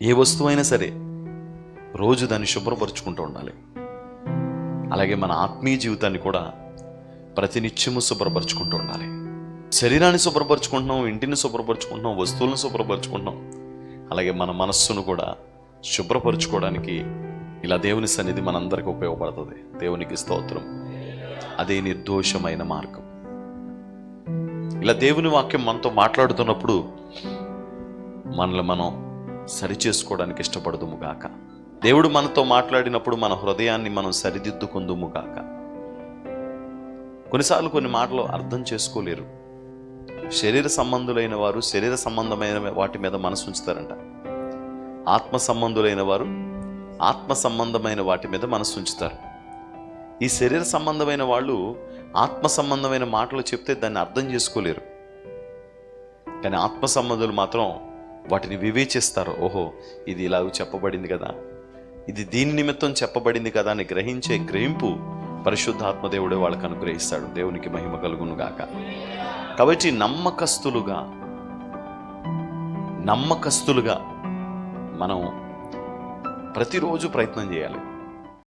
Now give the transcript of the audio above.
ఏ వస్తువైనా సరే రోజు దాన్ని శుభ్రపరుచుకుంటూ ఉండాలి. అలాగే మన ఆత్మీయ జీవితాన్ని కూడా ప్రతినిత్యము శుభ్రపరుచుకుంటూ ఉండాలి. శరీరాన్ని శుభ్రపరుచుకుంటున్నాం, ఇంటిని శుభ్రపరుచుకుంటున్నాం, వస్తువులను శుభ్రపరుచుకుంటున్నాం. అలాగే మన మనస్సును కూడా శుభ్రపరుచుకోవడానికి ఇలా దేవుని సన్నిధి మనందరికీ ఉపయోగపడుతుంది. దేవునికి స్తోత్రం. అదే నిర్దోషమైన మార్గం. ఇలా దేవుని వాక్యం మనతో మాట్లాడుతున్నప్పుడు మనల్ని మనం సరిచేసుకోవడానికి ఇష్టపడదుము గాక. దేవుడు మనతో మాట్లాడినప్పుడు మన హృదయాన్ని మనం సరిదిద్దుకుందుము గాక. కొన్నిసార్లు కొన్ని మాటలు అర్థం చేసుకోలేరు. శరీర సంబంధులైన వారు శరీర సంబంధమైన వాటి మీద మనసు ఉంచుతారంట. ఆత్మ సంబంధులైన వారు ఆత్మ సంబంధమైన వాటి మీద మనసు ఉంచుతారు. ఈ శరీర సంబంధమైన వాళ్ళు ఆత్మ సంబంధమైన మాటలు చెప్తే దాన్ని అర్థం చేసుకోలేరు. కానీ ఆత్మ సంబంధులు మాత్రం వాటిని వివేచిస్తారు. ఓహో, ఇది ఇలాగ చెప్పబడింది కదా, ఇది దీని నిమిత్తం చెప్పబడింది కదా అని గ్రహించే గ్రహింపు పరిశుద్ధాత్మదేవుడే వాళ్ళకు అనుగ్రహిస్తాడు. దేవునికి మహిమ కలుగును గాక. కాబట్టి నమ్మకస్తులుగా మనం ప్రతిరోజు ప్రయత్నం చేయాలి.